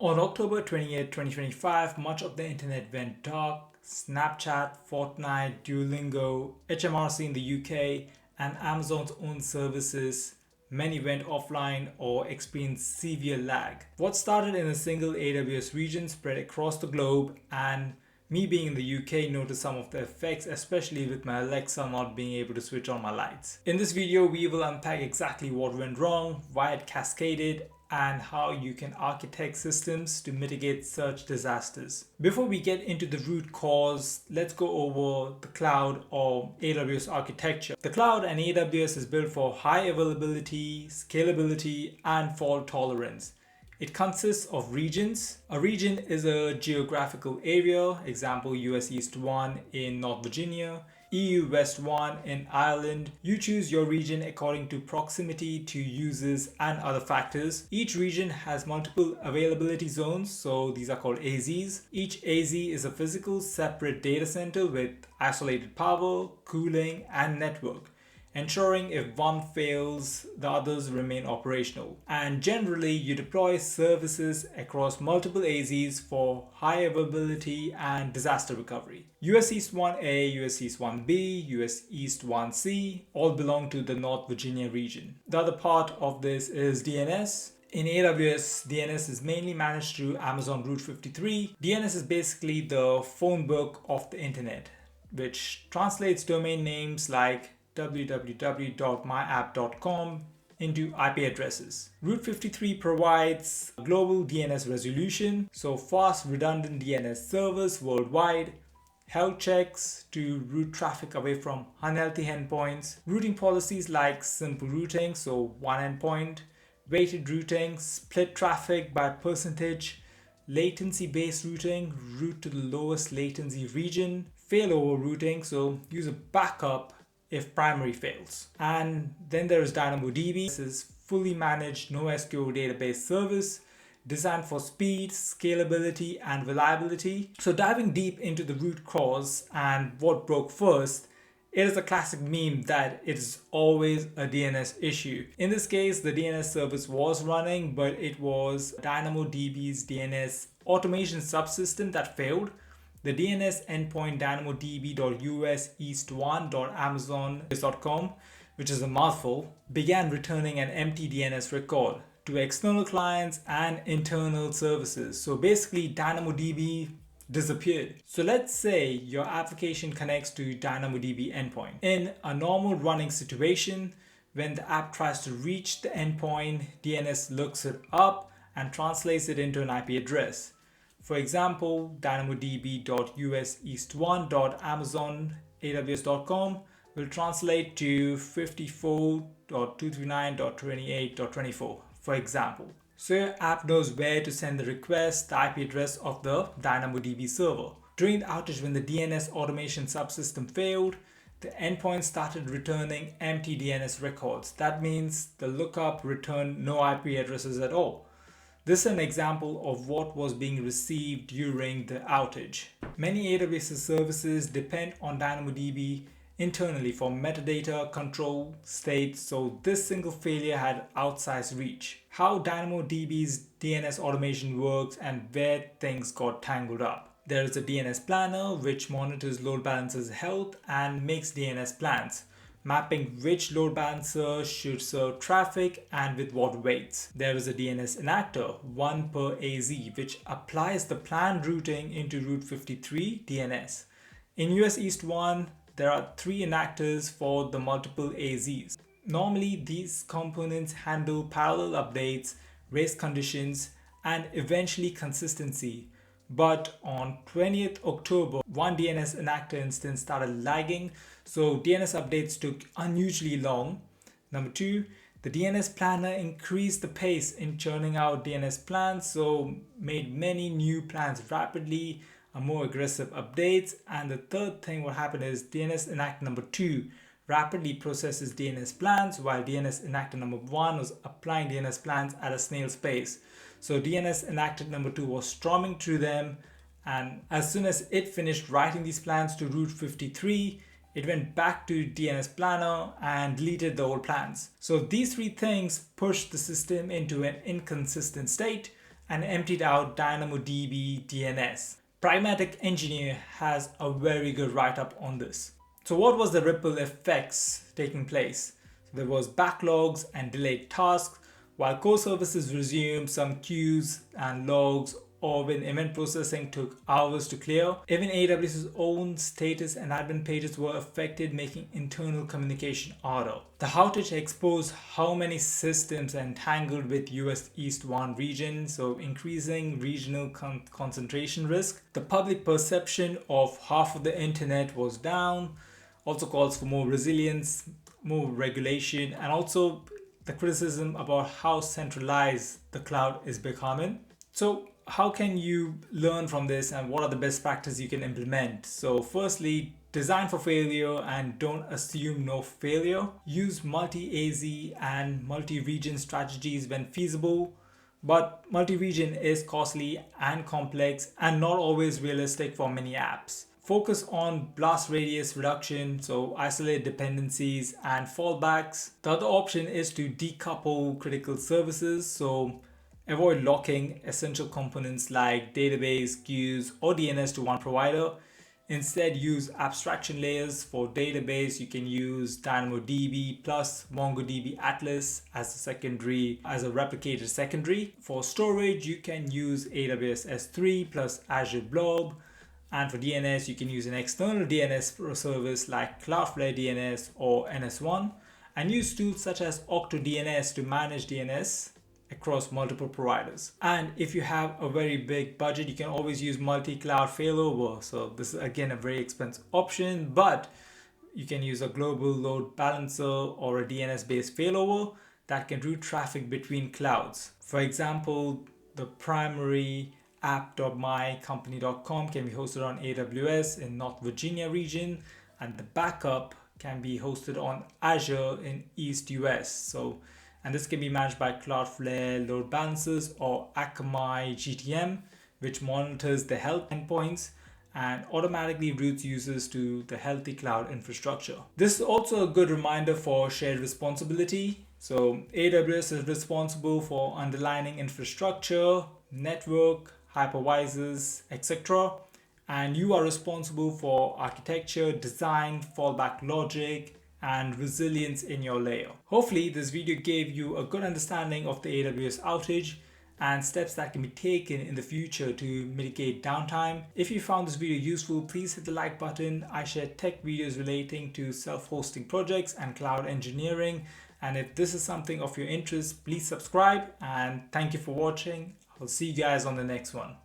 On October 28, 2025, much of the internet went dark. Snapchat, Fortnite, Duolingo, HMRC in the UK, and Amazon's own services, many went offline or experienced severe lag. What started in a single AWS region spread across the globe, and me being in the UK noticed some of the effects, especially with my Alexa not being able to switch on my lights. In this video, we will unpack exactly what went wrong, why it cascaded, and how you can architect systems to mitigate such disasters. Before we get into the root cause, let's go over the cloud or AWS architecture. The cloud and AWS is built for high availability, scalability, and fault tolerance. It consists of regions. A region is a geographical area, example US East 1 in North Virginia, EU West 1 in Ireland. You choose your region according to proximity to users and other factors. Each region has multiple availability zones, so these are called AZs. Each AZ is a physical separate data center with isolated power, cooling, and network, ensuring if one fails, the others remain operational. And generally, you deploy services across multiple AZs for high availability and disaster recovery. US East 1A, US East 1B, US East 1C all belong to the North Virginia region. The other part of this is DNS. In AWS, DNS is mainly managed through Amazon Route 53. DNS is basically the phone book of the internet, which translates domain names like www.myapp.com into IP addresses. Route 53 provides global DNS resolution, so fast redundant DNS servers worldwide, health checks to route traffic away from unhealthy endpoints, routing policies like simple routing, so one endpoint, weighted routing, split traffic by percentage, latency-based routing, route to the lowest latency region, failover routing, so use a backup if primary fails. And then there is DynamoDB. This is fully managed NoSQL database service designed for speed, scalability, and reliability. So diving deep into the root cause and what broke first, it is a classic meme that it is always a DNS issue. In this case, the DNS service was running, but it was DynamoDB's DNS automation subsystem that failed. The DNS endpoint dynamodb.useast1.amazon.com, which is a mouthful, began returning an empty DNS record to external clients and internal services. So basically, DynamoDB disappeared. So let's say your application connects to DynamoDB endpoint. In a normal running situation, when the app tries to reach the endpoint, DNS looks it up and translates it into an IP address. For example, dynamodb.useast1.amazon.aws.com will translate to 54.239.28.24, for example. So your app knows where to send the request, the IP address of the DynamoDB server. During the outage, when the DNS automation subsystem failed, the endpoint started returning empty DNS records. That means the lookup returned no IP addresses at all. This is an example of what was being received during the outage. Many AWS services depend on DynamoDB internally for metadata control state, so this single failure had outsized reach. How DynamoDB's DNS automation works and where things got tangled up. There is a DNS planner which monitors load balancers' health and makes DNS plans, mapping which load balancer should serve traffic and with what weights. There is a DNS enactor, one per AZ, which applies the planned routing into Route 53 DNS. In US East 1, there are 3 enactors for the multiple AZs. Normally, these components handle parallel updates, race conditions, and eventually consistency. But on 20th October, one DNS enactor instance started lagging, so DNS updates took unusually long. Number 2, the DNS planner increased the pace in churning out DNS plans, so made many new plans rapidly, more aggressive updates. And the third thing what happened is DNS enactor number 2 rapidly processes DNS plans, while DNS enactor number 1 was applying DNS plans at a snail's pace. So DNS enactor number 2 was storming through them, and as soon as it finished writing these plans to Route 53, it went back to DNS planner and deleted the old plans. So these 3 things pushed the system into an inconsistent state, and emptied out DynamoDB DNS. Pragmatic Engineer has a very good write-up on this. So what was the ripple effects taking place? There was backlogs and delayed tasks. While core services resumed, some queues and logs or when event processing took hours to clear. Even AWS's own status and admin pages were affected, making internal communication harder. The outage exposed how many systems are entangled with US East 1 region, so increasing regional concentration risk. The public perception of half of the internet was down, also calls for more resilience, more regulation, and also the criticism about how centralized the cloud is becoming. So how can you learn from this and what are the best practices you can implement? So firstly, design for failure and don't assume no failure. Use multi-AZ and multi-region strategies when feasible, but multi-region is costly and complex and not always realistic for many apps. Focus on blast radius reduction, so isolate dependencies and fallbacks. The other option is to decouple critical services, so avoid locking essential components like database, queues, or DNS to one provider. Instead, use abstraction layers. For database, you can use DynamoDB plus MongoDB Atlas as a replicated secondary. For storage, you can use AWS S3 plus Azure Blob. And for DNS, you can use an external DNS service like Cloudflare DNS or NS1, and use tools such as OctoDNS to manage DNS across multiple providers. And if you have a very big budget, you can always use multi-cloud failover. So this is again a very expensive option, but you can use a global load balancer or a DNS-based failover that can route traffic between clouds. For example, the primary app.mycompany.com can be hosted on AWS in North Virginia region, and the backup can be hosted on Azure in East US. And this can be managed by Cloudflare load balancers or Akamai GTM, which monitors the health endpoints and automatically routes users to the healthy cloud infrastructure. This is also a good reminder for shared responsibility. So AWS is responsible for underlying infrastructure, network, hypervisors, etc. And you are responsible for architecture, design, fallback logic, and resilience in your layer. Hopefully this video gave you a good understanding of the AWS outage and steps that can be taken in the future to mitigate downtime. If you found this video useful, please hit the like button. I share tech videos relating to self-hosting projects and cloud engineering. And if this is something of your interest, please subscribe, and thank you for watching. I'll see you guys on the next one.